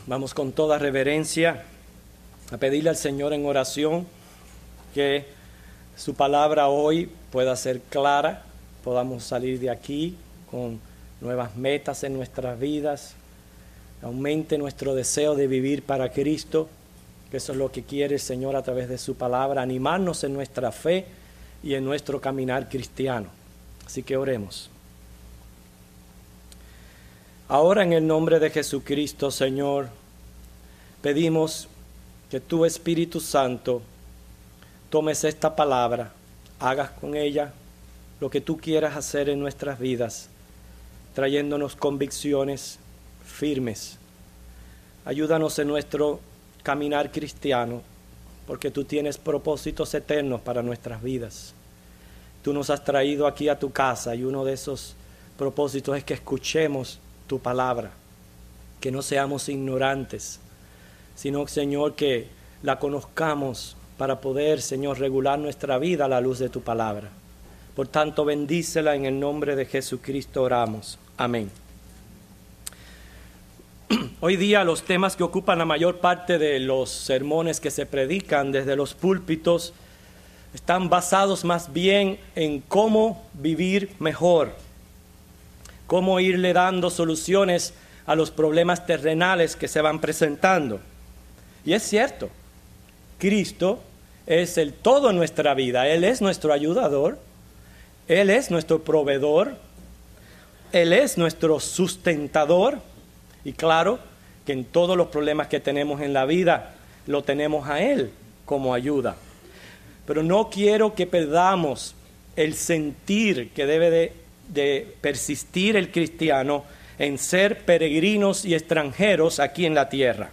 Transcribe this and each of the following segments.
Vamos con toda reverencia a pedirle al Señor en oración que su palabra hoy pueda ser clara, podamos salir de aquí con nuevas metas en nuestras vidas, aumente nuestro deseo de vivir para Cristo, que eso es lo que quiere el Señor a través de su palabra, animarnos en nuestra fe y en nuestro caminar cristiano. Así que oremos. Ahora en el nombre de Jesucristo, Señor, pedimos que tu Espíritu Santo tomes esta palabra, hagas con ella lo que tú quieras hacer en nuestras vidas, trayéndonos convicciones firmes. Ayúdanos en nuestro caminar cristiano, porque tú tienes propósitos eternos para nuestras vidas. Tú nos has traído aquí a tu casa y uno de esos propósitos es que escuchemos tu palabra, que no seamos ignorantes, sino, Señor, que la conozcamos para poder, Señor, regular nuestra vida a la luz de tu palabra. Por tanto, bendícela en el nombre de Jesucristo oramos. Amén. Hoy día los temas que ocupan la mayor parte de los sermones que se predican desde los púlpitos están basados más bien en cómo vivir mejor, cómo irle dando soluciones a los problemas terrenales que se van presentando. Y es cierto, Cristo es el todo en nuestra vida. Él es nuestro ayudador, Él es nuestro proveedor, Él es nuestro sustentador. Y claro que en todos los problemas que tenemos en la vida lo tenemos a Él como ayuda. Pero no quiero que perdamos el sentir que debe de persistir el cristiano en ser peregrinos y extranjeros aquí en la tierra.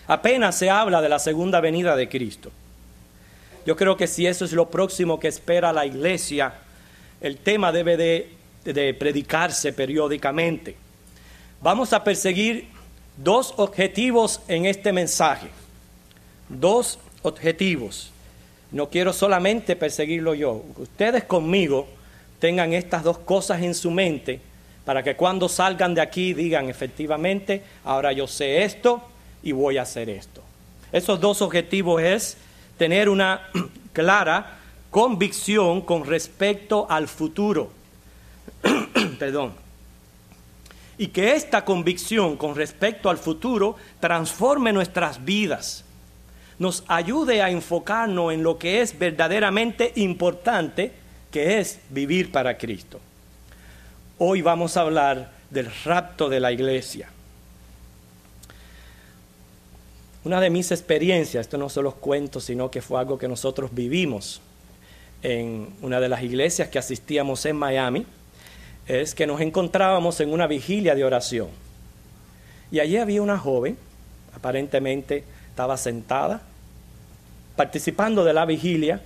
Apenas se habla de la segunda venida de Cristo. Yo creo que si eso es lo próximo que espera la iglesia, el tema debe de predicarse periódicamente. Vamos a perseguir dos objetivos en este mensaje. Dos objetivos. No quiero solamente perseguirlo yo. Ustedes conmigo tengan estas dos cosas en su mente para que cuando salgan de aquí digan efectivamente, ahora yo sé esto y voy a hacer esto. Esos dos objetivos es tener una clara convicción con respecto al futuro. Perdón. Y que esta convicción con respecto al futuro transforme nuestras vidas, nos ayude a enfocarnos en lo que es verdaderamente importante, que es vivir para Cristo. Hoy vamos a hablar del rapto de la iglesia. Una de mis experiencias, esto no son los cuentos, sino que fue algo que nosotros vivimos en una de las iglesias que asistíamos en Miami, es que nos encontrábamos en una vigilia de oración. Y allí había una joven, aparentemente estaba sentada, participando de la vigilia,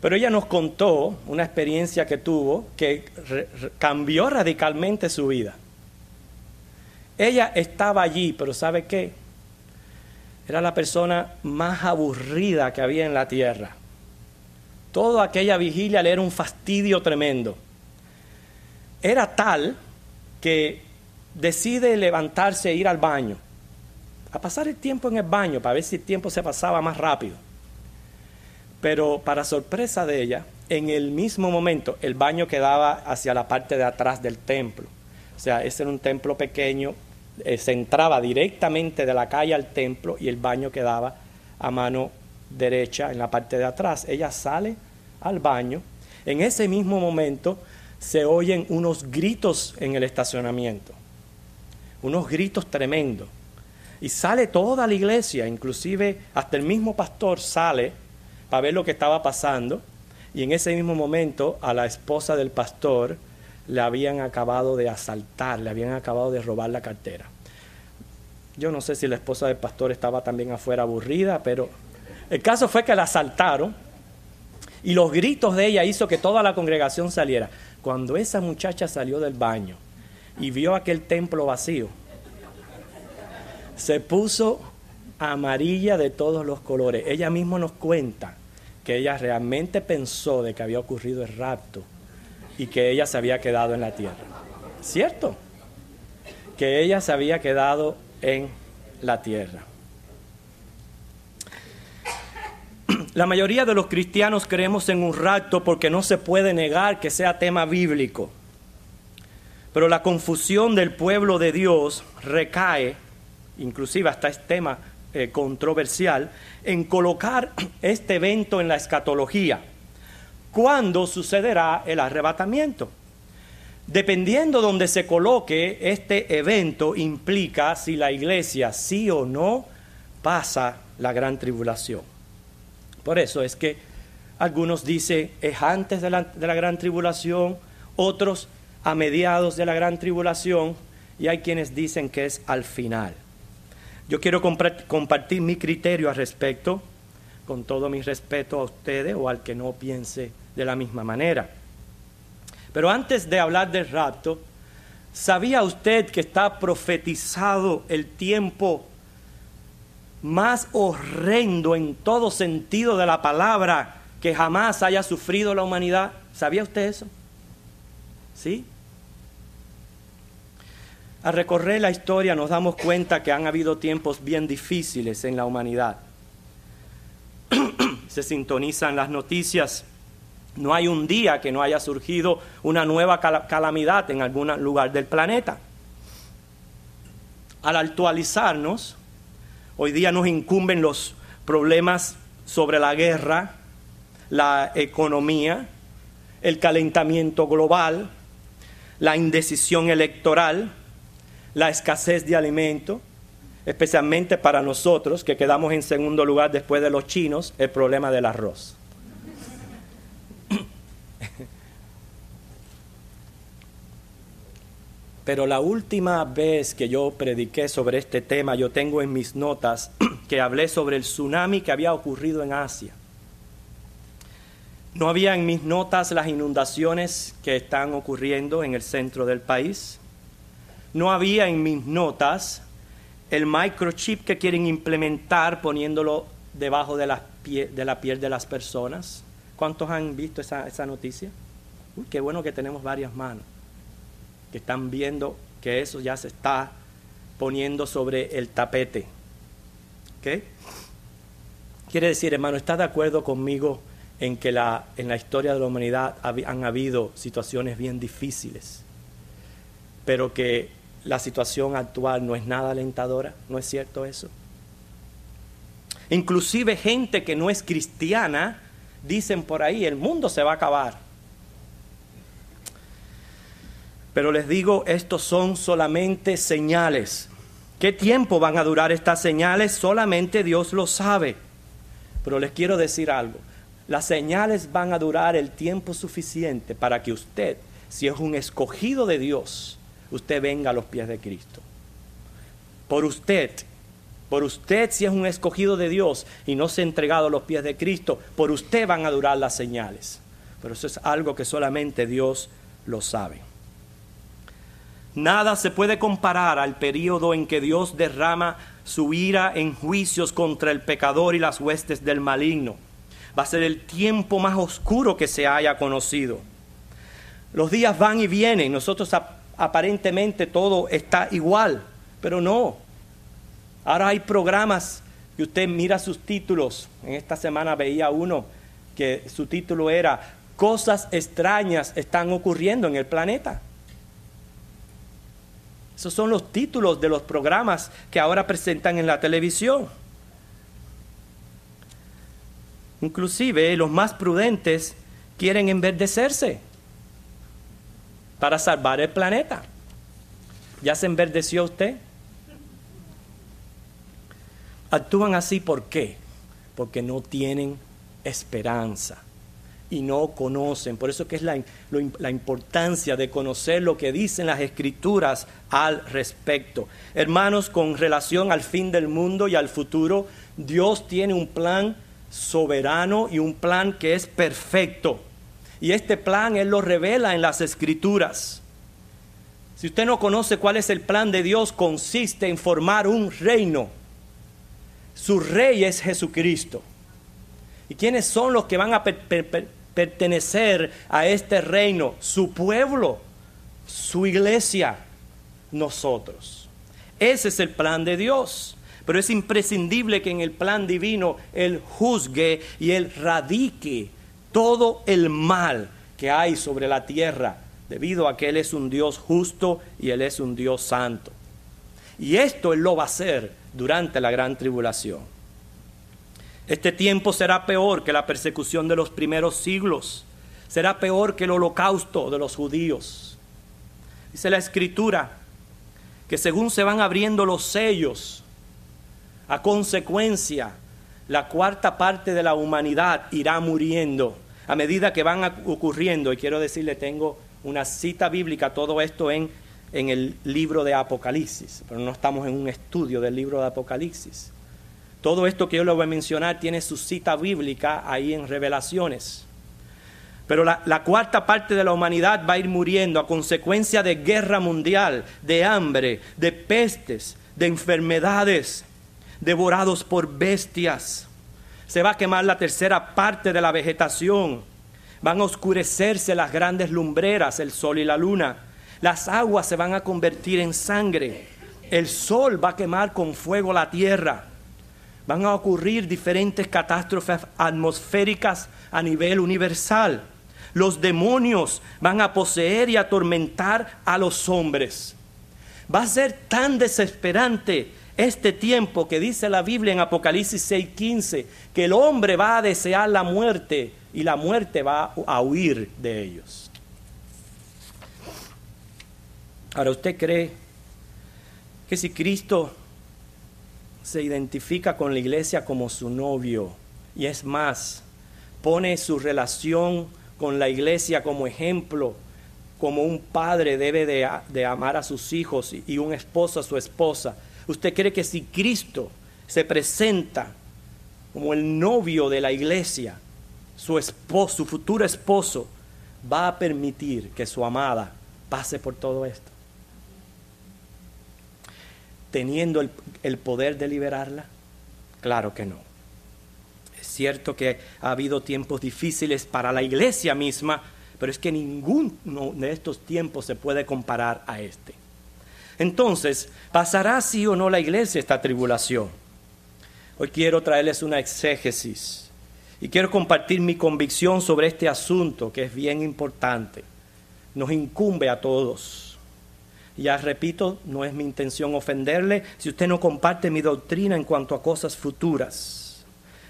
pero ella nos contó una experiencia que tuvo que cambió radicalmente su vida. Ella estaba allí, pero ¿sabe qué? Era la persona más aburrida que había en la tierra. Toda aquella vigilia le era un fastidio tremendo. Era tal que decide levantarse e ir al baño, a pasar el tiempo en el baño para ver si el tiempo se pasaba más rápido. Pero para sorpresa de ella, en el mismo momento el baño quedaba hacia la parte de atrás del templo. O sea, ese era un templo pequeño, se entraba directamente de la calle al templo y el baño quedaba a mano derecha en la parte de atrás. Ella sale al baño, en ese mismo momento se oyen unos gritos en el estacionamiento, unos gritos tremendos. Y sale toda la iglesia, inclusive hasta el mismo pastor sale para ver lo que estaba pasando. Y en ese mismo momento a la esposa del pastor le habían acabado de asaltar, le habían acabado de robar la cartera. Yo no sé si la esposa del pastor estaba también afuera aburrida, pero el caso fue que la asaltaron y los gritos de ella hizo que toda la congregación saliera. Cuando esa muchacha salió del baño y vio aquel templo vacío, se puso amarilla de todos los colores. Ella misma nos cuenta que ella realmente pensó de que había ocurrido el rapto y que ella se había quedado en la tierra. ¿Cierto? Que ella se había quedado en la tierra. La mayoría de los cristianos creemos en un rapto porque no se puede negar que sea tema bíblico. Pero la confusión del pueblo de Dios recae, inclusive hasta es tema controversial, en colocar este evento en la escatología. ¿Cuándo sucederá el arrebatamiento? Dependiendo donde se coloque este evento, implica si la iglesia sí o no pasa la gran tribulación. Por eso es que algunos dicen es antes de la gran tribulación, otros a mediados de la gran tribulación, y hay quienes dicen que es al final. Yo quiero compartir mi criterio al respecto, con todo mi respeto a ustedes o al que no piense de la misma manera. Pero antes de hablar del rapto, ¿sabía usted que está profetizado el tiempo más horrendo en todo sentido de la palabra que jamás haya sufrido la humanidad? ¿Sabía usted eso? ¿Sí? Al recorrer la historia nos damos cuenta que han habido tiempos bien difíciles en la humanidad. Se sintonizan las noticias. No hay un día que no haya surgido una nueva calamidad en algún lugar del planeta. Al actualizarnos, hoy día nos incumben los problemas sobre la guerra, la economía, el calentamiento global, la indecisión electoral, la escasez de alimento, especialmente para nosotros que quedamos en segundo lugar después de los chinos, el problema del arroz. Pero la última vez que yo prediqué sobre este tema, yo tengo en mis notas que hablé sobre el tsunami que había ocurrido en Asia. No había en mis notas las inundaciones que están ocurriendo en el centro del país. No había en mis notas el microchip que quieren implementar poniéndolo debajo de la piel de las personas. ¿Cuántos han visto esa noticia? Uy, qué bueno que tenemos varias manos que están viendo que eso ya se está poniendo sobre el tapete. ¿Ok? Quiere decir, hermano, ¿está de acuerdo conmigo en que en la historia de la humanidad han habido situaciones bien difíciles, pero que la situación actual no es nada alentadora? ¿No es cierto eso? Inclusive gente que no es cristiana dicen por ahí, el mundo se va a acabar. Pero les digo, estos son solamente señales. ¿Qué tiempo van a durar estas señales? Solamente Dios lo sabe. Pero les quiero decir algo. Las señales van a durar el tiempo suficiente para que usted, si es un escogido de Dios, usted venga a los pies de Cristo. Por usted si es un escogido de Dios y no se ha entregado a los pies de Cristo, por usted van a durar las señales. Pero eso es algo que solamente Dios lo sabe. Nada se puede comparar al periodo en que Dios derrama su ira en juicios contra el pecador y las huestes del maligno. Va a ser el tiempo más oscuro que se haya conocido. Los días van y vienen. Nosotros aparentemente todo está igual, pero no. Ahora hay programas que usted mira sus títulos. En esta semana veía uno que su título era Cosas extrañas están ocurriendo en el planeta. Esos son los títulos de los programas que ahora presentan en la televisión. Inclusive los más prudentes quieren enverdecerse para salvar el planeta. ¿Ya se enverdeció usted? Actúan así, ¿por qué? Porque no tienen esperanza y no conocen. Por eso que es la importancia de conocer lo que dicen las Escrituras al respecto. Hermanos, con relación al fin del mundo y al futuro, Dios tiene un plan soberano y un plan que es perfecto. Y este plan Él lo revela en las Escrituras. Si usted no conoce cuál es el plan de Dios, consiste en formar un reino. Su rey es Jesucristo. ¿Y quiénes son los que van a pertenecer a este reino? Su pueblo, su iglesia, nosotros. Ese es el plan de Dios. Pero es imprescindible que en el plan divino Él juzgue y Él radique todo el mal que hay sobre la tierra, debido a que Él es un Dios justo y Él es un Dios santo. Y esto Él lo va a hacer durante la gran tribulación. Este tiempo será peor que la persecución de los primeros siglos. Será peor que el holocausto de los judíos. Dice la Escritura que según se van abriendo los sellos, a consecuencia, la cuarta parte de la humanidad irá muriendo a medida que van ocurriendo. Y quiero decirle, tengo una cita bíblica, todo esto en el libro de Apocalipsis, pero no estamos en un estudio del libro de Apocalipsis. Todo esto que yo le voy a mencionar tiene su cita bíblica ahí en Revelaciones. Pero la cuarta parte de la humanidad va a ir muriendo a consecuencia de guerra mundial, de hambre, de pestes, de enfermedades, devorados por bestias. Se va a quemar la tercera parte de la vegetación. Van a oscurecerse las grandes lumbreras, el sol y la luna. Las aguas se van a convertir en sangre. El sol va a quemar con fuego la tierra. Van a ocurrir diferentes catástrofes atmosféricas a nivel universal. Los demonios van a poseer y atormentar a los hombres. Va a ser tan desesperante este tiempo que dice la Biblia en Apocalipsis 6:15, que el hombre va a desear la muerte y la muerte va a huir de ellos. Ahora, ¿usted cree que si Cristo se identifica con la iglesia como su novio, y es más, pone su relación con la iglesia como ejemplo, como un padre debe de amar a sus hijos y un esposo a su esposa? ¿Usted cree que si Cristo se presenta como el novio de la iglesia, su esposo, su futuro esposo, va a permitir que su amada pase por todo esto, teniendo el poder de liberarla? Claro que no. Es cierto que ha habido tiempos difíciles para la iglesia misma, pero es que ninguno de estos tiempos se puede comparar a este. Entonces, ¿pasará sí o no la iglesia esta tribulación? Hoy quiero traerles una exégesis y quiero compartir mi convicción sobre este asunto que es bien importante. Nos incumbe a todos. Ya repito, no es mi intención ofenderle si usted no comparte mi doctrina en cuanto a cosas futuras,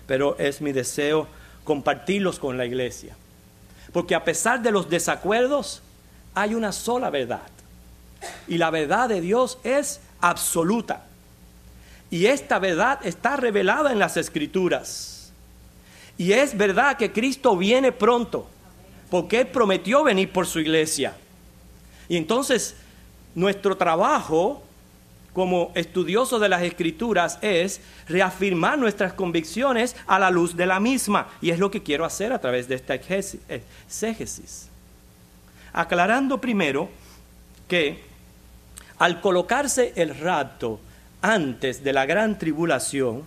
pero es mi deseo compartirlos con la iglesia. Porque a pesar de los desacuerdos, hay una sola verdad. Y la verdad de Dios es absoluta. Y esta verdad está revelada en las Escrituras. Y es verdad que Cristo viene pronto, porque Él prometió venir por su iglesia. Y entonces, nuestro trabajo como estudiosos de las Escrituras es reafirmar nuestras convicciones a la luz de la misma. Y es lo que quiero hacer a través de esta exégesis. Aclarando primero que al colocarse el rapto antes de la gran tribulación,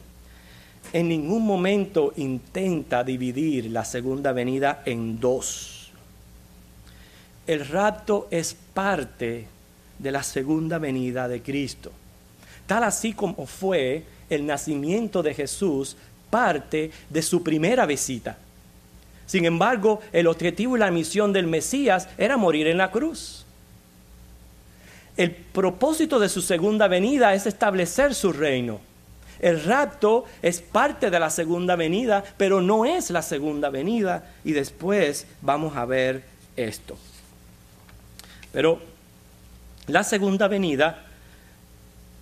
en ningún momento intenta dividir la segunda venida en dos. El rapto es parte de la segunda venida de Cristo. Tal así como fue el nacimiento de Jesús parte de su primera visita. Sin embargo, el objetivo y la misión del Mesías era morir en la cruz. El propósito de su segunda venida es establecer su reino. El rapto es parte de la segunda venida, pero no es la segunda venida. Y después vamos a ver esto. Pero la segunda venida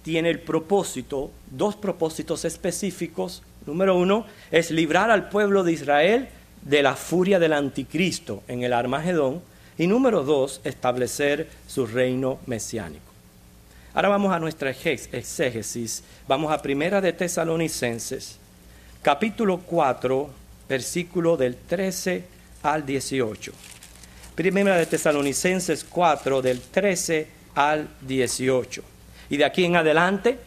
tiene el propósito, dos propósitos específicos. Número uno es librar al pueblo de Israel de la furia del anticristo en el Armagedón. Y número dos, establecer su reino mesiánico. Ahora vamos a nuestra exégesis. Vamos a Primera de Tesalonicenses, capítulo 4, versículo del 13 al 18. Primera de Tesalonicenses 4, del 13 al 18. Y de aquí en adelante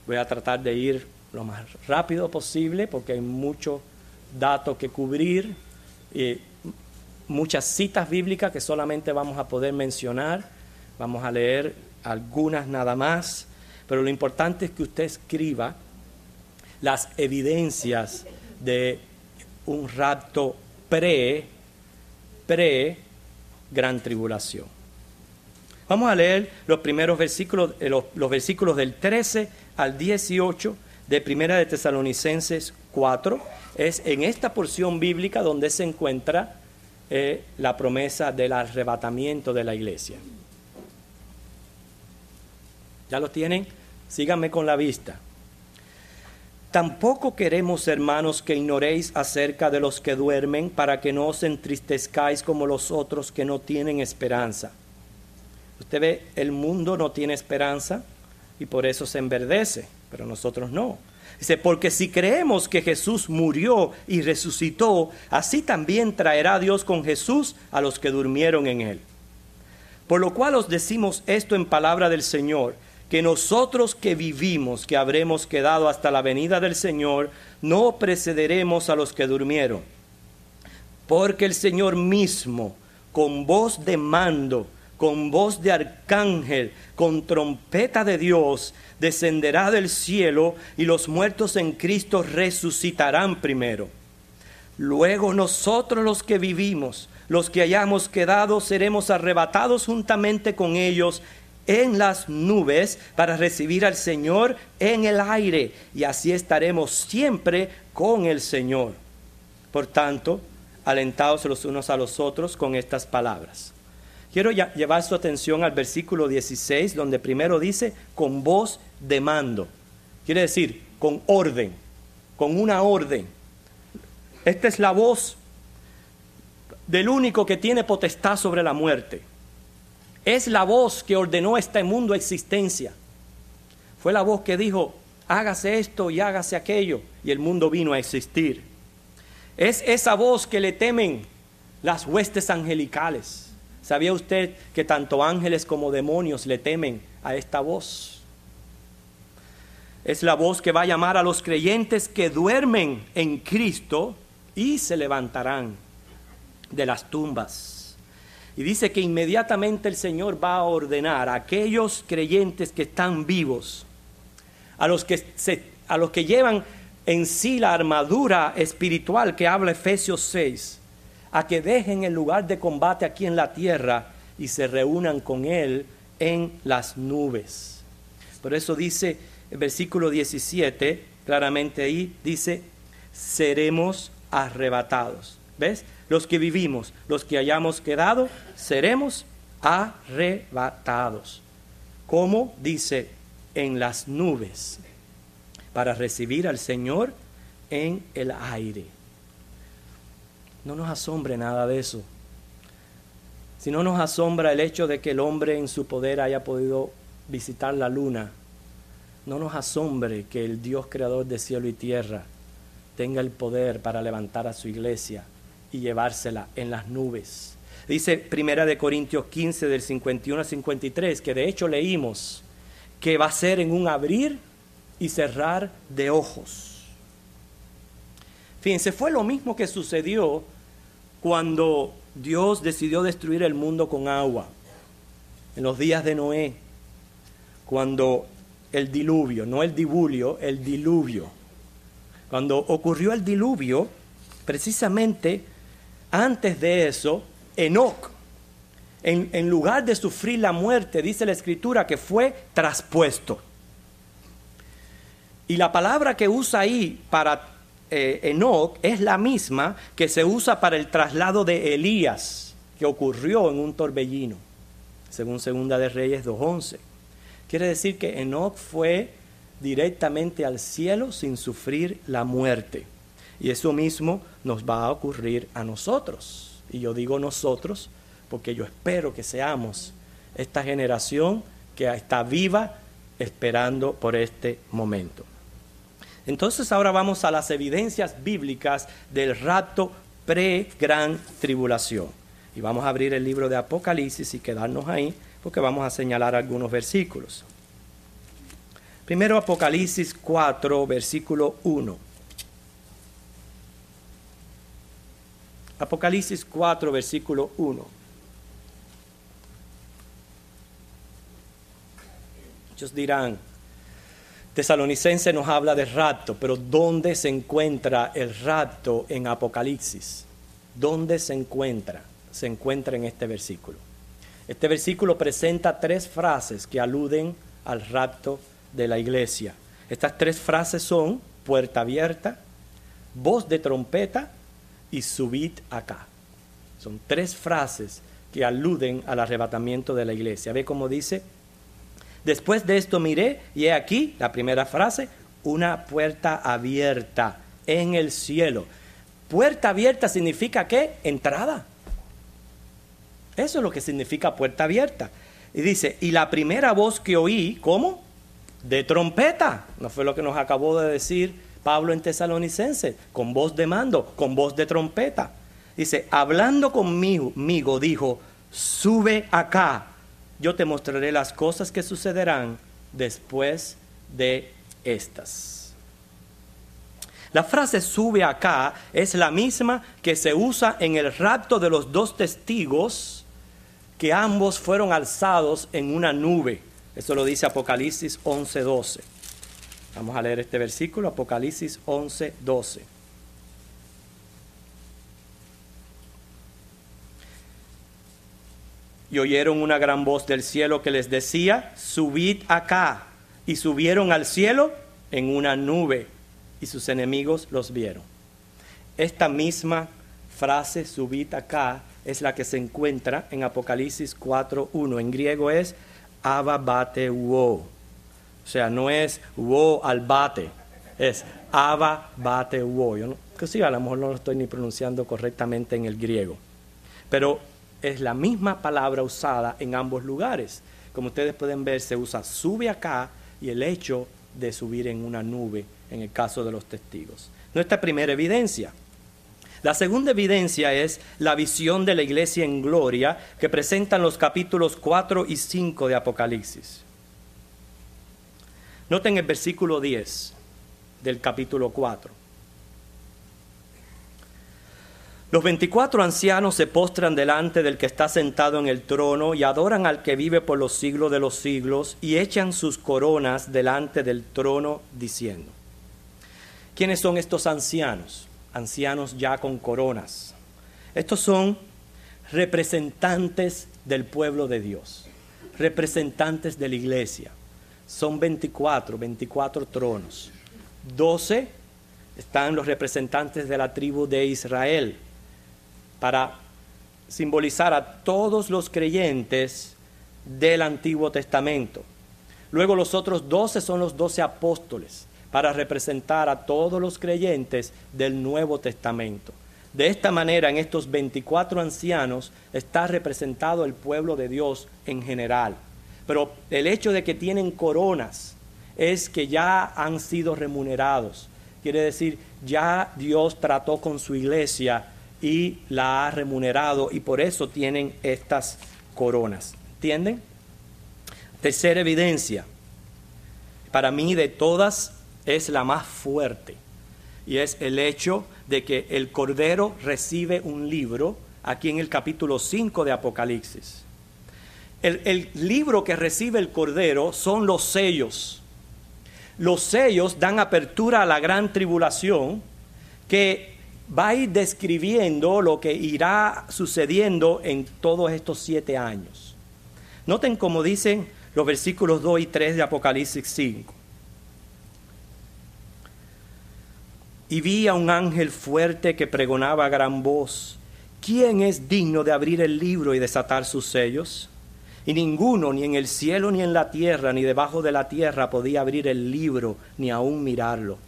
voy a tratar de ir lo más rápido posible porque hay mucho dato que cubrir y muchas citas bíblicas que solamente vamos a poder mencionar. Vamos a leer algunas nada más, pero lo importante es que usted escriba las evidencias de un rapto gran tribulación. Vamos a leer los primeros versículos, los versículos del 13 al 18 de Primera de Tesalonicenses 4. Es en esta porción bíblica donde se encuentra la promesa del arrebatamiento de la iglesia. ¿Ya lo tienen? Síganme con la vista. Tampoco queremos, hermanos, que ignoréis acerca de los que duermen, para que no os entristezcáis como los otros que no tienen esperanza. Usted ve, el mundo no tiene esperanza y por eso se enverdece, pero nosotros no. Dice, porque si creemos que Jesús murió y resucitó, así también traerá Dios con Jesús a los que durmieron en él. Por lo cual os decimos esto en palabra del Señor, que nosotros que vivimos, que habremos quedado hasta la venida del Señor, no precederemos a los que durmieron. Porque el Señor mismo, con voz de mando, con voz de arcángel, con trompeta de Dios, descenderá del cielo, y los muertos en Cristo resucitarán primero. Luego nosotros los que vivimos, los que hayamos quedado, seremos arrebatados juntamente con ellos en las nubes para recibir al Señor en el aire, y así estaremos siempre con el Señor. Por tanto, alentaos los unos a los otros con estas palabras. Quiero llevar su atención al versículo 16, donde primero dice, con voz de mando. Quiere decir, con orden, con una orden. Esta es la voz del único que tiene potestad sobre la muerte. Es la voz que ordenó este mundo a existencia. Fue la voz que dijo, hágase esto y hágase aquello, y el mundo vino a existir. Es esa voz que le temen las huestes angelicales. ¿Sabía usted que tanto ángeles como demonios le temen a esta voz? Es la voz que va a llamar a los creyentes que duermen en Cristo y se levantarán de las tumbas. Y dice que inmediatamente el Señor va a ordenar a aquellos creyentes que están vivos, a los que llevan en sí la armadura espiritual que habla Efesios 6, a que dejen el lugar de combate aquí en la tierra y se reúnan con Él en las nubes. Por eso dice el versículo 17, claramente ahí, dice, seremos arrebatados. ¿Ves? Los que vivimos, los que hayamos quedado, seremos arrebatados. ¿Cómo? Dice, en las nubes, para recibir al Señor en el aire. No nos asombre nada de eso. Si no nos asombra el hecho de que el hombre en su poder haya podido visitar la luna, no nos asombre que el Dios creador de cielo y tierra tenga el poder para levantar a su iglesia y llevársela en las nubes. Dice 1 Corintios 15 del 51 al 53, que de hecho leímos que va a ser en un abrir y cerrar de ojos. Fíjense, fue lo mismo que sucedió cuando Dios decidió destruir el mundo con agua, en los días de Noé, cuando el diluvio, no el divulio, el diluvio. Cuando ocurrió el diluvio, precisamente antes de eso, Enoc, en lugar de sufrir la muerte, dice la Escritura que fue traspuesto. Y la palabra que usa ahí para Enoc es la misma que se usa para el traslado de Elías, que ocurrió en un torbellino, según Segunda de Reyes 2:11. Quiere decir que Enoc fue directamente al cielo sin sufrir la muerte. Y eso mismo nos va a ocurrir a nosotros. Y yo digo nosotros porque yo espero que seamos esta generación que está viva esperando por este momento. Entonces ahora vamos a las evidencias bíblicas del rapto pre-gran tribulación. Y vamos a abrir el libro de Apocalipsis y quedarnos ahí porque vamos a señalar algunos versículos. Primero Apocalipsis 4, versículo 1. Apocalipsis 4, versículo 1. Muchos dirán, Tesalonicense nos habla de rapto, pero ¿dónde se encuentra el rapto en Apocalipsis? ¿Dónde se encuentra? Se encuentra en este versículo. Este versículo presenta 3 frases que aluden al rapto de la iglesia. Estas 3 frases son puerta abierta, voz de trompeta y subid acá. Son 3 frases que aluden al arrebatamiento de la iglesia. ¿Ve cómo dice? Después de esto miré y he aquí, la primera frase, una puerta abierta en el cielo. Puerta abierta significa ¿qué? Entrada. Eso es lo que significa puerta abierta. Y dice, y la primera voz que oí, ¿cómo? De trompeta. No fue lo que nos acabó de decir Pablo en Tesalonicenses, con voz de mando, con voz de trompeta. Dice, hablando conmigo, dijo, sube acá, yo te mostraré las cosas que sucederán después de estas. La frase sube acá es la misma que se usa en el rapto de los 2 testigos, que ambos fueron alzados en una nube. Eso lo dice Apocalipsis 11:12. Vamos a leer este versículo, Apocalipsis 11:12. Y oyeron una gran voz del cielo que les decía, subid acá. Y subieron al cielo en una nube, y sus enemigos los vieron. Esta misma frase, subid acá, es la que se encuentra en Apocalipsis 4:1. En griego es aba bate uo. O sea, no es uo al bate, es aba bate uo. Yo inclusive a lo mejor no lo estoy ni pronunciando correctamente en el griego. Pero es la misma palabra usada en ambos lugares. Como ustedes pueden ver, se usa sube acá y el hecho de subir en una nube en el caso de los testigos. Nuestra primera evidencia. La segunda evidencia es la visión de la iglesia en gloria que presentan los capítulos 4 y 5 de Apocalipsis. Noten el versículo 10 del capítulo 4. Los 24 ancianos se postran delante del que está sentado en el trono y adoran al que vive por los siglos de los siglos y echan sus coronas delante del trono diciendo. ¿Quiénes son estos ancianos? Ancianos ya con coronas. Estos son representantes del pueblo de Dios, representantes de la iglesia. Son 24 tronos. 12 están los representantes de la tribu de Israel, para simbolizar a todos los creyentes del Antiguo Testamento. Luego los otros 12 son los 12 apóstoles, para representar a todos los creyentes del Nuevo Testamento. De esta manera, en estos 24 ancianos está representado el pueblo de Dios en general. Pero el hecho de que tienen coronas es que ya han sido remunerados. Quiere decir, ya Dios trató con su iglesia y la ha remunerado y por eso tienen estas coronas. ¿Entienden? Tercera evidencia, para mí de todas es la más fuerte, y es el hecho de que el Cordero recibe un libro aquí en el capítulo 5 de Apocalipsis. El libro que recibe el Cordero son los sellos. Los sellos dan apertura a la gran tribulación que va a ir describiendo lo que irá sucediendo en todos estos 7 años. Noten cómo dicen los versículos 2 y 3 de Apocalipsis 5. Y vi a un ángel fuerte que pregonaba a gran voz, ¿quién es digno de abrir el libro y desatar sus sellos? Y ninguno, ni en el cielo, ni en la tierra, ni debajo de la tierra, podía abrir el libro, ni aún mirarlo.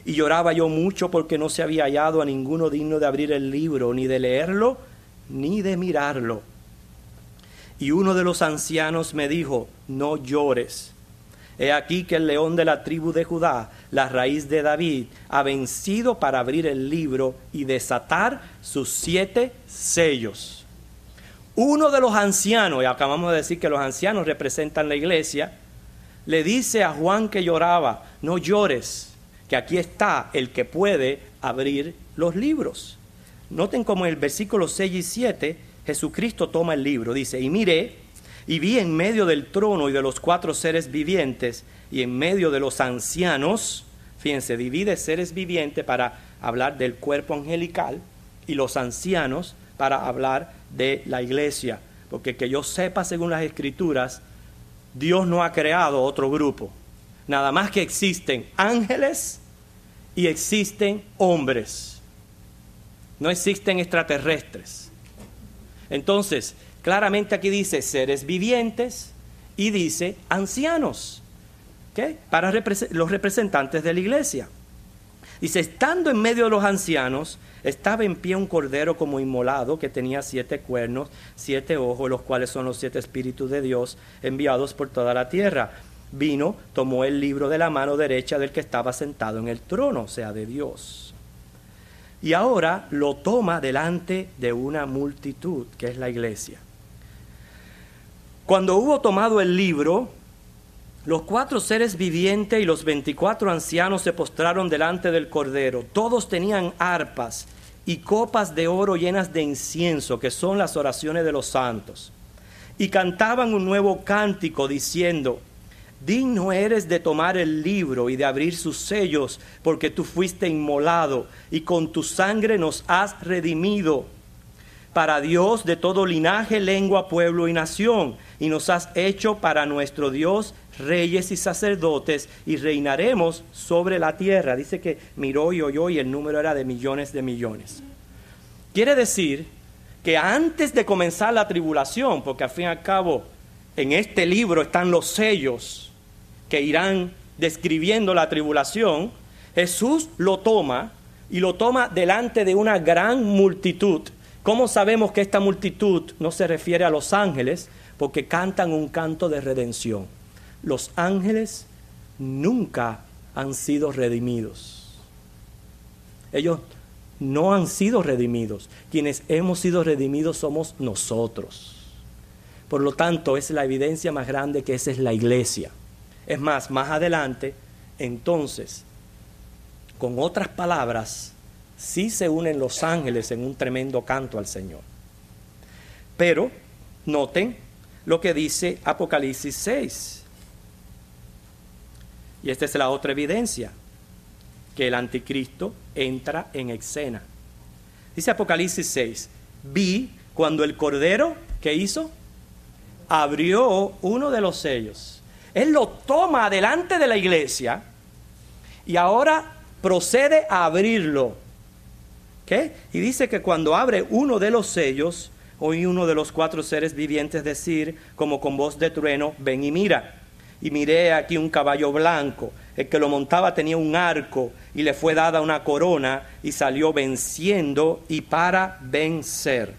Y lloraba yo mucho porque no se había hallado a ninguno digno de abrir el libro, ni de leerlo, ni de mirarlo. Y uno de los ancianos me dijo, no llores. He aquí que el león de la tribu de Judá, la raíz de David, ha vencido para abrir el libro y desatar sus 7 sellos. Uno de los ancianos, y acabamos de decir que los ancianos representan la iglesia, le dice a Juan que lloraba, no llores, que aquí está el que puede abrir los libros. Noten como en el versículo 6 y 7, Jesucristo toma el libro, dice, y miré, Y vi en medio del trono y de los 4 seres vivientes y en medio de los ancianos, fíjense, divide seres vivientes para hablar del cuerpo angelical y los ancianos para hablar de la iglesia. Porque que yo sepa, según las Escrituras, Dios no ha creado otro grupo. Nada más que existen ángeles y existen hombres. No existen extraterrestres. Entonces, claramente aquí dice seres vivientes y dice ancianos, ¿okay? Para los representantes de la iglesia. Dice, estando en medio de los ancianos, estaba en pie un cordero como inmolado que tenía 7 cuernos, 7 ojos, los cuales son los 7 espíritus de Dios enviados por toda la tierra. Vino, tomó el libro de la mano derecha del que estaba sentado en el trono, o sea, de Dios. Y ahora lo toma delante de una multitud, que es la iglesia. Cuando hubo tomado el libro, los 4 seres vivientes y los 24 ancianos se postraron delante del Cordero. Todos tenían arpas y copas de oro llenas de incienso, que son las oraciones de los santos. Y cantaban un nuevo cántico diciendo, digno eres de tomar el libro y de abrir sus sellos, porque tú fuiste inmolado y con tu sangre nos has redimido para Dios de todo linaje, lengua, pueblo y nación, y nos has hecho para nuestro Dios reyes y sacerdotes, y reinaremos sobre la tierra. Dice que miró y oyó y el número era de millones de millones. Quiere decir que antes de comenzar la tribulación, porque al fin y al cabo en este libro están los sellos que irán describiendo la tribulación, Jesús lo toma y lo toma delante de una gran multitud. ¿Cómo sabemos que esta multitud no se refiere a los ángeles? Porque cantan un canto de redención. Los ángeles nunca han sido redimidos. Ellos no han sido redimidos. Quienes hemos sido redimidos somos nosotros. Por lo tanto, es la evidencia más grande que esa es la iglesia. Es más adelante, entonces, con otras palabras, sí se unen los ángeles en un tremendo canto al Señor. Pero noten lo que dice Apocalipsis 6. Y esta es la otra evidencia, que el anticristo entra en escena. Dice Apocalipsis 6, vi cuando el Cordero, ¿qué hizo? Abrió uno de los sellos. Él lo toma delante de la iglesia y ahora procede a abrirlo. ¿Qué? Y dice que cuando abre uno de los sellos, oí uno de los 4 seres vivientes decir, como con voz de trueno, ven y mira. Y miré aquí un caballo blanco. El que lo montaba tenía un arco y le fue dada una corona y salió venciendo y para vencer.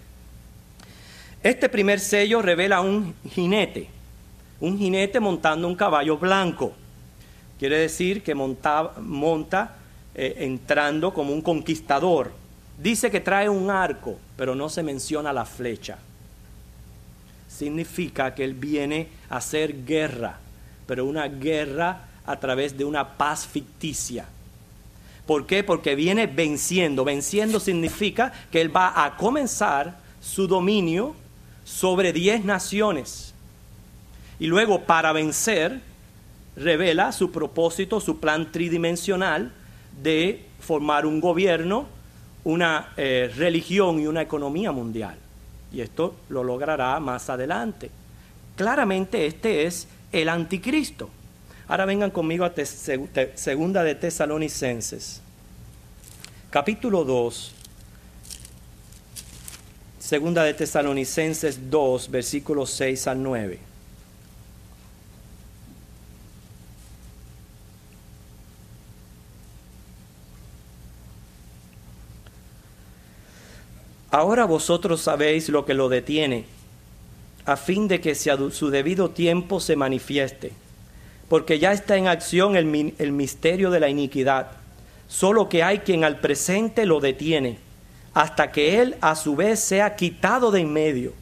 Este primer sello revela un jinete montando un caballo blanco. Quiere decir que monta entrando como un conquistador. Dice que trae un arco, pero no se menciona la flecha. Significa que él viene a hacer guerra, pero una guerra a través de una paz ficticia. ¿Por qué? Porque viene venciendo. Venciendo significa que él va a comenzar su dominio sobre 10 naciones. Y luego, para vencer, revela su propósito, su plan tridimensional de formar un gobierno, una religión y una economía mundial. Y esto lo logrará más adelante. Claramente este es el anticristo. Ahora vengan conmigo a Segunda de Tesalonicenses, capítulo 2. Segunda de Tesalonicenses 2, versículos 6 al 9. Ahora vosotros sabéis lo que lo detiene, a fin de que a su debido tiempo se manifieste, porque ya está en acción el misterio de la iniquidad, solo que hay quien al presente lo detiene, hasta que él a su vez sea quitado de en medio.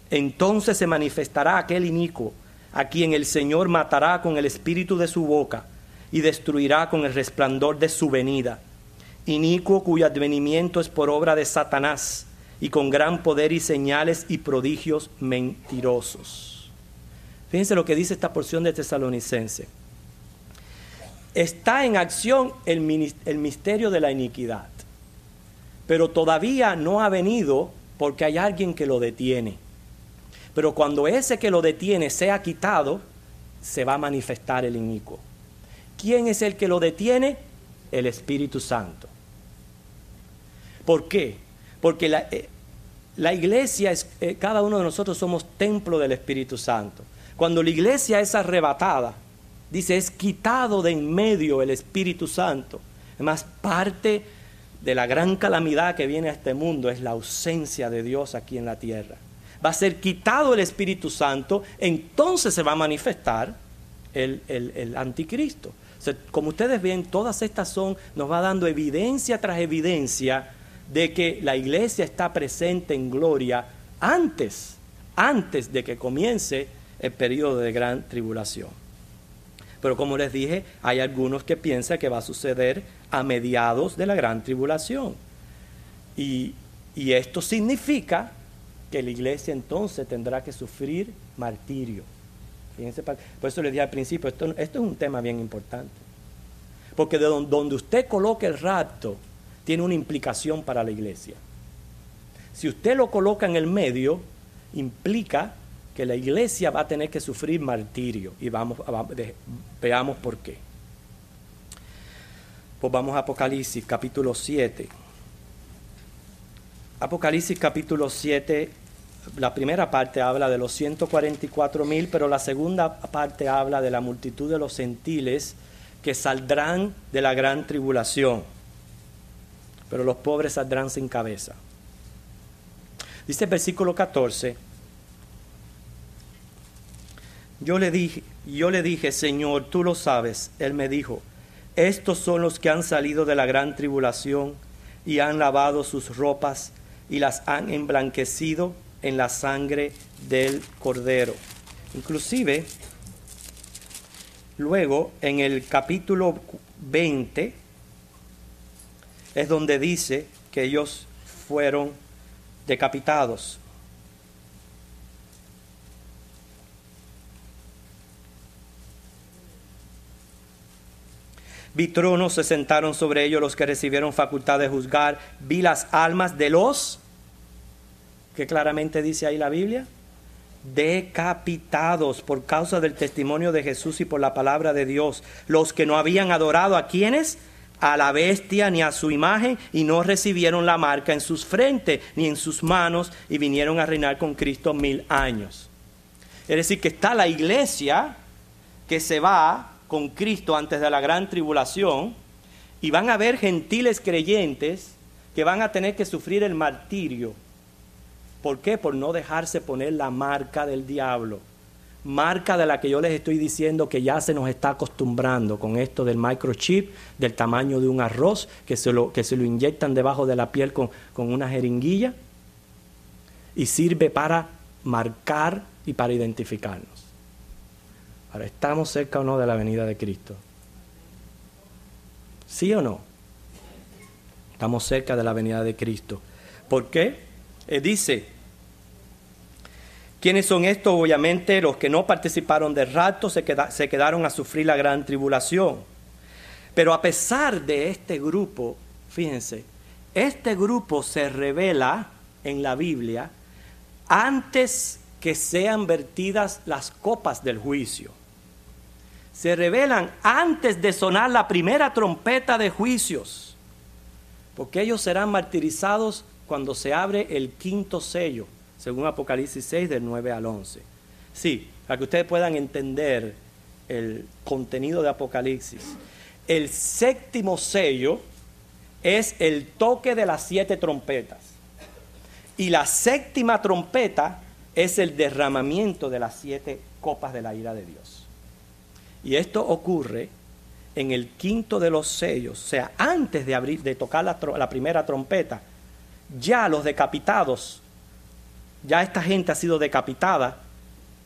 Entonces se manifestará aquel inicuo, a quien el Señor matará con el espíritu de su boca, y destruirá con el resplandor de su venida. Inicuo cuyo advenimiento es por obra de Satanás, y con gran poder y señales y prodigios mentirosos. Fíjense lo que dice esta porción de Tesalonicense. Está en acción el misterio de la iniquidad, pero todavía no ha venido porque hay alguien que lo detiene. Pero cuando ese que lo detiene sea quitado, se va a manifestar el inicuo. ¿Quién es el que lo detiene? El Espíritu Santo. ¿Por qué? Porque la iglesia, cada uno de nosotros somos templo del Espíritu Santo. Cuando la iglesia es arrebatada, dice, es quitado de en medio el Espíritu Santo. Además, parte de la gran calamidad que viene a este mundo es la ausencia de Dios aquí en la tierra. Va a ser quitado el Espíritu Santo, entonces se va a manifestar el anticristo. O sea, como ustedes ven, todas estas nos va dando evidencia tras evidencia de que la iglesia está presente en gloria antes de que comience el periodo de gran tribulación. Pero como les dije, hay algunos que piensan que va a suceder a mediados de la gran tribulación. Y esto significa que la iglesia entonces tendrá que sufrir martirio. Fíjense, por eso les dije al principio, esto es un tema bien importante. Porque de donde usted coloque el rapto, tiene una implicación para la iglesia. Si usted lo coloca en el medio, implica que la iglesia va a tener que sufrir martirio. Y veamos por qué. Pues vamos a Apocalipsis capítulo 7. Apocalipsis capítulo 7, la primera parte habla de los 144,000, pero la segunda parte habla de la multitud de los gentiles que saldrán de la gran tribulación. Pero los pobres saldrán sin cabeza. Dice el versículo 14. Yo le dije, Señor, tú lo sabes. Él me dijo, estos son los que han salido de la gran tribulación y han lavado sus ropas y las han emblanquecido en la sangre del Cordero. Inclusive, luego en el capítulo 20 es donde dice que ellos fueron decapitados. Vi tronos, se sentaron sobre ellos los que recibieron facultad de juzgar. Vi las almas de los, que claramente dice ahí la Biblia, decapitados por causa del testimonio de Jesús y por la palabra de Dios. Los que no habían adorado a quienes, a la bestia ni a su imagen, y no recibieron la marca en sus frentes ni en sus manos, y vinieron a reinar con Cristo 1000 años. Es decir, que está la iglesia que se va con Cristo antes de la gran tribulación, y van a haber gentiles creyentes que van a tener que sufrir el martirio. ¿Por qué? Por no dejarse poner la marca del diablo. Marca de la que yo les estoy diciendo que ya se nos está acostumbrando con esto del microchip, del tamaño de un arroz, que se lo inyectan debajo de la piel con una jeringuilla, y sirve para marcar y para identificarnos. Ahora, ¿estamos cerca o no de la venida de Cristo? ¿Sí o no? Estamos cerca de la venida de Cristo. ¿Por qué? Dice, ¿quiénes son estos? Obviamente los que no participaron del rapto se quedaron a sufrir la gran tribulación. Pero a pesar de este grupo, fíjense, este grupo se revela en la Biblia antes que sean vertidas las copas del juicio. Se revelan antes de sonar la primera trompeta de juicios, porque ellos serán martirizados cuando se abre el quinto sello, según Apocalipsis 6, del 9 al 11. Sí, para que ustedes puedan entender el contenido de Apocalipsis. El séptimo sello es el toque de las 7 trompetas. Y la séptima trompeta es el derramamiento de las 7 copas de la ira de Dios. Y esto ocurre en el quinto de los sellos, o sea, antes de tocar la primera trompeta. Ya los decapitados, ya esta gente ha sido decapitada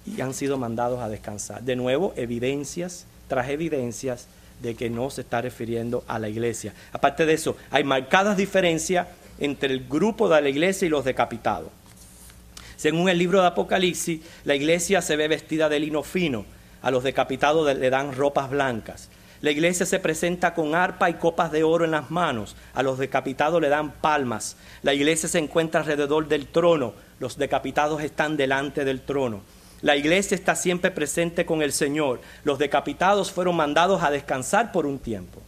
y han sido mandados a descansar. De nuevo, evidencias tras evidencias de que no se está refiriendo a la iglesia. Aparte de eso, hay marcadas diferencias entre el grupo de la iglesia y los decapitados. Según el libro de Apocalipsis, la iglesia se ve vestida de lino fino. A los decapitados le dan ropas blancas. La iglesia se presenta con arpa y copas de oro en las manos. A los decapitados le dan palmas. La iglesia se encuentra alrededor del trono. Los decapitados están delante del trono. La iglesia está siempre presente con el Señor. Los decapitados fueron mandados a descansar por un tiempo.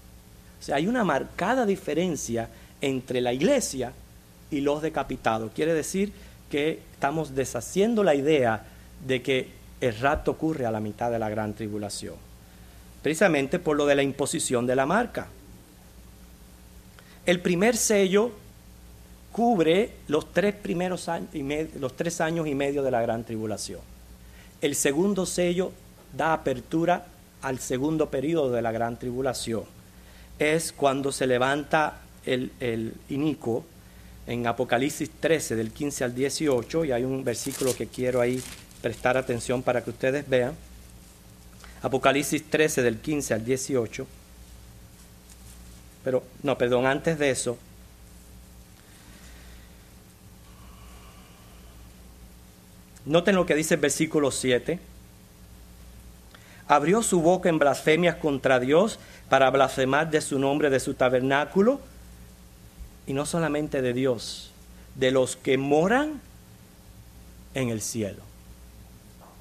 O sea, hay una marcada diferencia entre la iglesia y los decapitados. Quiere decir que estamos deshaciendo la idea de que el rapto ocurre a la mitad de la gran tribulación, precisamente por lo de la imposición de la marca. El primer sello cubre los 3 años y medio de la gran tribulación. El segundo sello da apertura al segundo periodo de la gran tribulación. Es cuando se levanta el inicuo en Apocalipsis 13, del 15 al 18, y hay un versículo que quiero ahí prestar atención para que ustedes vean. Apocalipsis 13, del 15 al 18. Antes de eso. Noten lo que dice el versículo 7. Abrió su boca en blasfemias contra Dios para blasfemar de su nombre, de su tabernáculo, y no solamente de Dios, de los que moran en el cielo,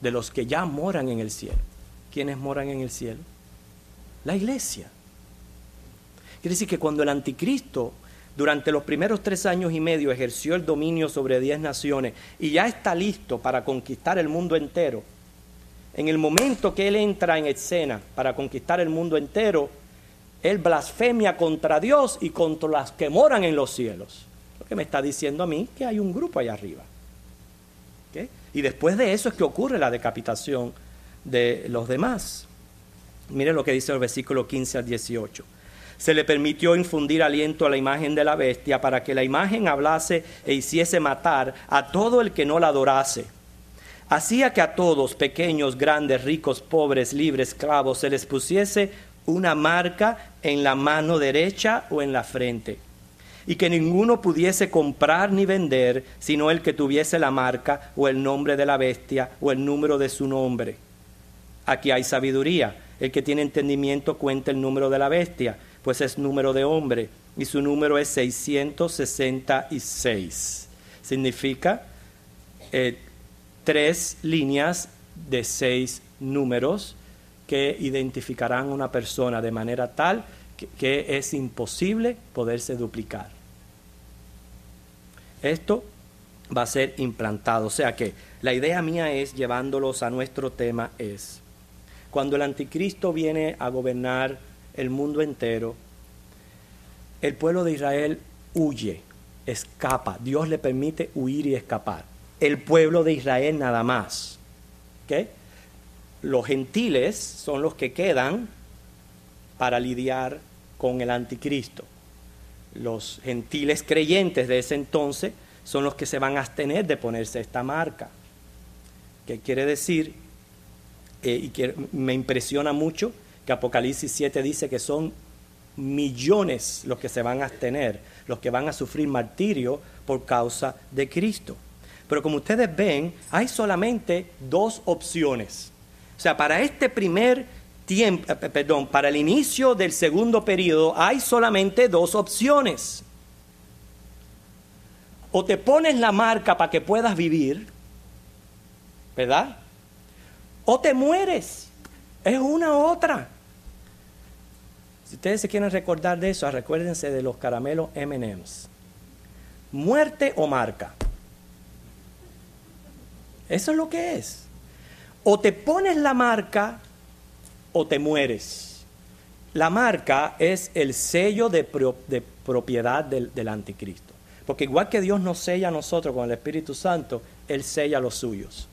de los que ya moran en el cielo. ¿Quiénes moran en el cielo? La iglesia. Quiere decir que cuando el anticristo durante los primeros 3 años y medio ejerció el dominio sobre 10 naciones y ya está listo para conquistar el mundo entero, en el momento que él entra en escena para conquistar el mundo entero, él blasfemia contra Dios y contra los que moran en los cielos. Lo que me está diciendo a mí que hay un grupo allá arriba. ¿Okay? Y después de eso es que ocurre la decapitación de los demás. Miren lo que dice el versículo 15 al 18. Se le permitió infundir aliento a la imagen de la bestia para que la imagen hablase e hiciese matar a todo el que no la adorase. Hacía que a todos, pequeños, grandes, ricos, pobres, libres, esclavos, se les pusiese una marca en la mano derecha o en la frente, y que ninguno pudiese comprar ni vender, sino el que tuviese la marca o el nombre de la bestia o el número de su nombre. Aquí hay sabiduría. El que tiene entendimiento cuenta el número de la bestia, pues es número de hombre, y su número es 666. Significa 3 líneas de 6 números que identificarán a una persona de manera tal que es imposible poderse duplicar. Esto va a ser implantado. O sea que la idea mía es, llevándolos a nuestro tema, es cuando el anticristo viene a gobernar el mundo entero, el pueblo de Israel huye, escapa. Dios le permite huir y escapar. El pueblo de Israel nada más. ¿Okay? Los gentiles son los que quedan para lidiar con el anticristo. Los gentiles creyentes de ese entonces son los que se van a abstener de ponerse esta marca. ¿Qué quiere decir? Y que me impresiona mucho que Apocalipsis 7 dice que son millones los que se van a abstener, los que van a sufrir martirio por causa de Cristo. Pero como ustedes ven, hay solamente 2 opciones. O sea, para este primer tiempo, para el inicio del segundo periodo, hay solamente 2 opciones. O te pones la marca para que puedas vivir, ¿verdad? O te mueres. Es una u otra. Si ustedes se quieren recordar de eso, recuérdense de los caramelos M&M's. Muerte o marca. Eso es lo que es. O te pones la marca o te mueres. La marca es el sello de propiedad del anticristo. Porque igual que Dios nos sella a nosotros con el Espíritu Santo, Él sella a los suyos.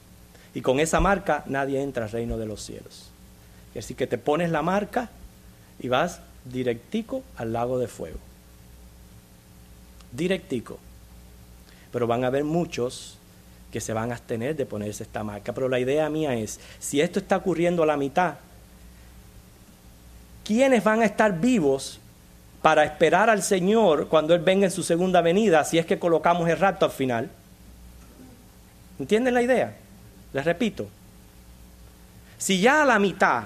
Y con esa marca nadie entra al reino de los cielos. Es decir, que te pones la marca y vas directico al lago de fuego. Directico. Pero van a haber muchos que se van a abstener de ponerse esta marca. Pero la idea mía es, si esto está ocurriendo a la mitad, ¿quiénes van a estar vivos para esperar al Señor cuando Él venga en su segunda venida, si es que colocamos el rapto al final? ¿Entienden la idea? Les repito. Si ya a la mitad,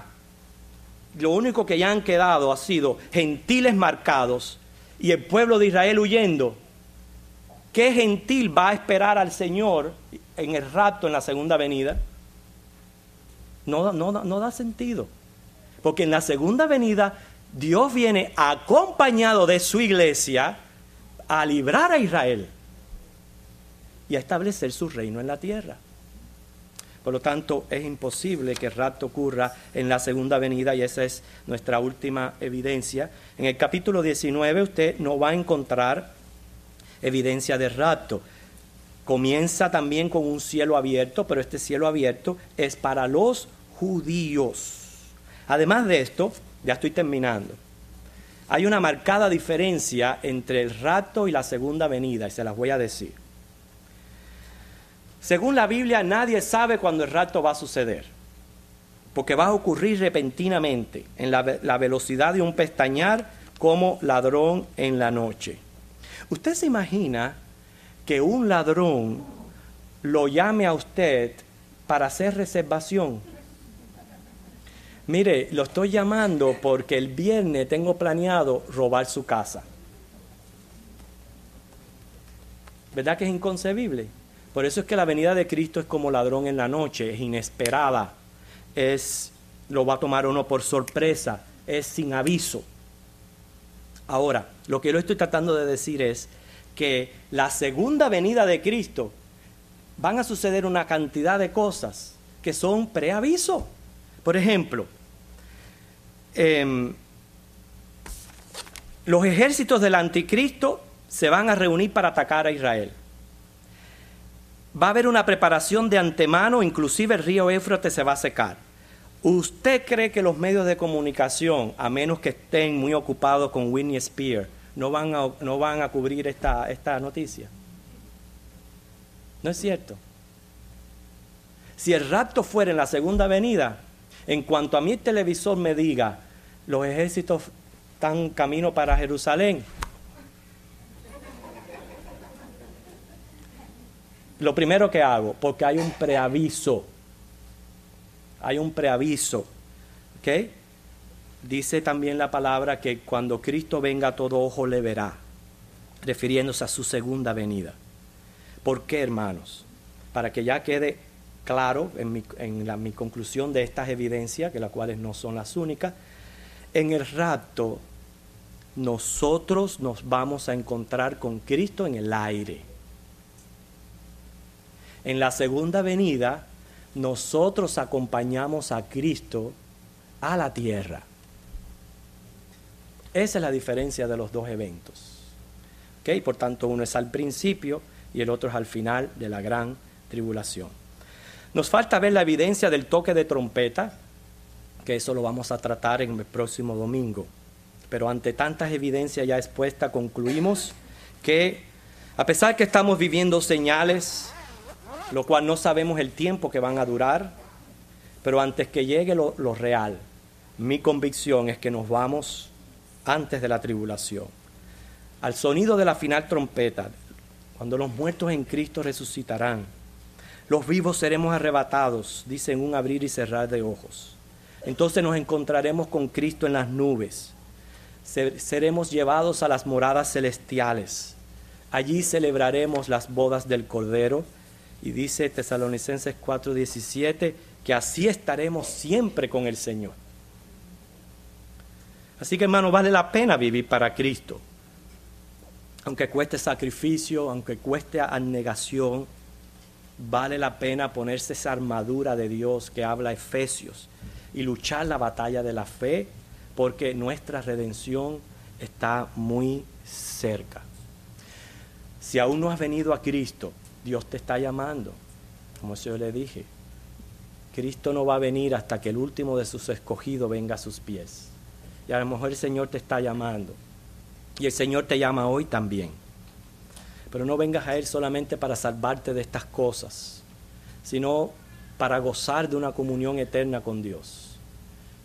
lo único que ya han quedado ha sido gentiles marcados y el pueblo de Israel huyendo, ¿qué gentil va a esperar al Señor en el rapto, en la segunda venida? No da sentido. Porque en la segunda venida Dios viene acompañado de su iglesia a librar a Israel y a establecer su reino en la tierra. Por lo tanto, es imposible que el rapto ocurra en la segunda venida y esa es nuestra última evidencia. En el capítulo 19 usted no va a encontrar evidencia de rapto. Comienza también con un cielo abierto, pero este cielo abierto es para los judíos. Además de esto, ya estoy terminando, hay una marcada diferencia entre el rapto y la segunda venida, y se las voy a decir. Según la Biblia, nadie sabe cuándo el rapto va a suceder, porque va a ocurrir repentinamente, en la velocidad de un pestañear, como ladrón en la noche. ¿Usted se imagina que un ladrón lo llame a usted para hacer reservación? Mire, lo estoy llamando porque el viernes tengo planeado robar su casa. ¿Verdad que es inconcebible? Por eso es que la venida de Cristo es como ladrón en la noche, es inesperada, lo va a tomar uno por sorpresa, es sin aviso. Ahora, lo que yo estoy tratando de decir es que la segunda venida de Cristo van a suceder una cantidad de cosas que son preaviso. Por ejemplo, los ejércitos del anticristo se van a reunir para atacar a Israel. Va a haber una preparación de antemano, inclusive el río Éufrates se va a secar. ¿Usted cree que los medios de comunicación, a menos que estén muy ocupados con Britney Spears, no van a cubrir esta noticia? No es cierto. Si el rapto fuera en la segunda venida, en cuanto a mi televisor me diga, los ejércitos están camino para Jerusalén, lo primero que hago, porque hay un preaviso, ¿ok? Dice también la palabra que cuando Cristo venga todo ojo le verá, refiriéndose a su segunda venida. ¿Por qué, hermanos? Para que ya quede claro en mi conclusión de estas evidencias, que las cuales no son las únicas, en el rapto nosotros nos vamos a encontrar con Cristo en el aire. En la segunda venida, nosotros acompañamos a Cristo a la tierra. Esa es la diferencia de los dos eventos. ¿Okay? Por tanto, uno es al principio y el otro es al final de la gran tribulación. Nos falta ver la evidencia del toque de trompeta, que eso lo vamos a tratar en el próximo domingo. Pero ante tantas evidencias ya expuestas, concluimos que a pesar que estamos viviendo señales, lo cual no sabemos el tiempo que van a durar, pero antes que llegue lo real, mi convicción es que nos vamos antes de la tribulación. Al sonido de la final trompeta, cuando los muertos en Cristo resucitarán, los vivos seremos arrebatados, dice en un abrir y cerrar de ojos. Entonces nos encontraremos con Cristo en las nubes. Seremos llevados a las moradas celestiales. Allí celebraremos las bodas del Cordero. Y dice Tesalonicenses 4:17 que así estaremos siempre con el Señor. Así que, hermano, vale la pena vivir para Cristo. Aunque cueste sacrificio, aunque cueste abnegación, vale la pena ponerse esa armadura de Dios que habla Efesios y luchar la batalla de la fe, porque nuestra redención está muy cerca. Si aún no has venido a Cristo, Dios te está llamando. Como yo le dije, Cristo no va a venir hasta que el último de sus escogidos venga a sus pies. Y a lo mejor el Señor te está llamando. Y el Señor te llama hoy también. Pero no vengas a Él solamente para salvarte de estas cosas, sino para gozar de una comunión eterna con Dios.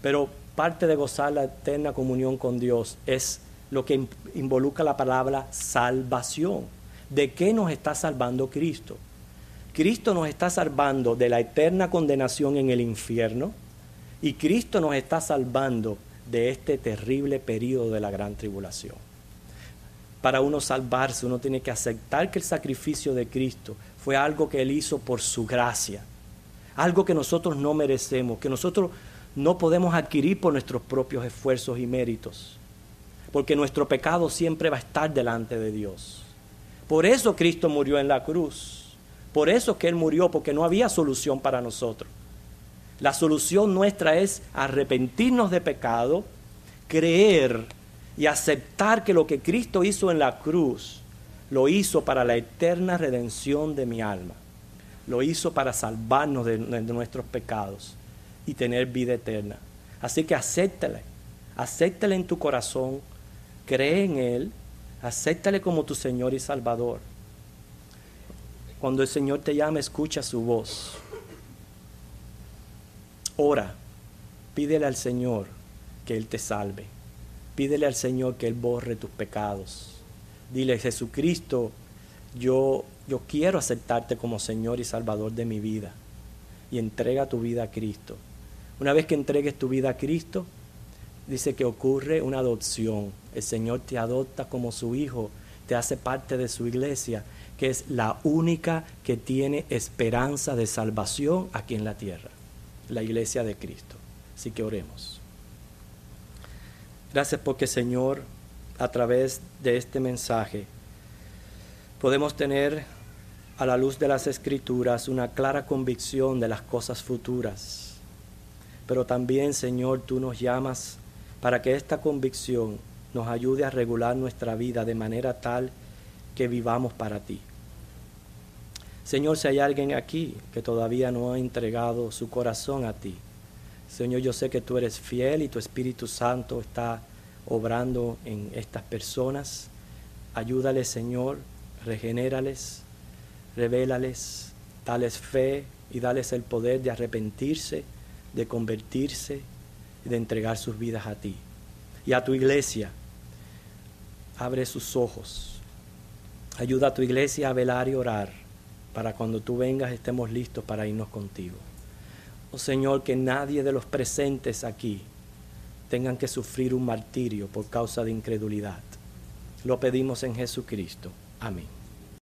Pero parte de gozar la eterna comunión con Dios es lo que involucra la palabra salvación. ¿De qué nos está salvando Cristo? Cristo nos está salvando de la eterna condenación en el infierno y Cristo nos está salvando de este terrible periodo de la gran tribulación. Para uno salvarse, uno tiene que aceptar que el sacrificio de Cristo fue algo que Él hizo por su gracia, algo que nosotros no merecemos, que nosotros no podemos adquirir por nuestros propios esfuerzos y méritos, porque nuestro pecado siempre va a estar delante de Dios. Por eso Cristo murió en la cruz, por eso que Él murió, porque no había solución para nosotros. La solución nuestra es arrepentirnos de pecado, creer y aceptar que lo que Cristo hizo en la cruz, lo hizo para la eterna redención de mi alma. Lo hizo para salvarnos de nuestros pecados y tener vida eterna. Así que acéptale en tu corazón, cree en Él, acéptale como tu Señor y Salvador. Cuando el Señor te llama, escucha su voz. Ora, pídele al Señor que Él te salve. Pídele al Señor que Él borre tus pecados. Dile, Jesucristo, yo quiero aceptarte como Señor y Salvador de mi vida. Y entrega tu vida a Cristo. Una vez que entregues tu vida a Cristo, dice que ocurre una adopción. El Señor te adopta como su hijo, te hace parte de su iglesia, que es la única que tiene esperanza de salvación aquí en la tierra, la iglesia de Cristo. Así que oremos. Gracias porque, Señor, a través de este mensaje podemos tener a la luz de las Escrituras una clara convicción de las cosas futuras. Pero también, Señor, tú nos llamas para que esta convicción nos ayude a regular nuestra vida de manera tal que vivamos para ti. Señor, si hay alguien aquí que todavía no ha entregado su corazón a ti, Señor, yo sé que tú eres fiel y tu Espíritu Santo está obrando en estas personas. Ayúdales, Señor, regenérales, revélales, dales fe y dales el poder de arrepentirse, de convertirse y de entregar sus vidas a ti. Y a tu iglesia, abre sus ojos. Ayuda a tu iglesia a velar y orar para cuando tú vengas estemos listos para irnos contigo. Oh Señor, que nadie de los presentes aquí tengan que sufrir un martirio por causa de incredulidad. Lo pedimos en Jesucristo. Amén.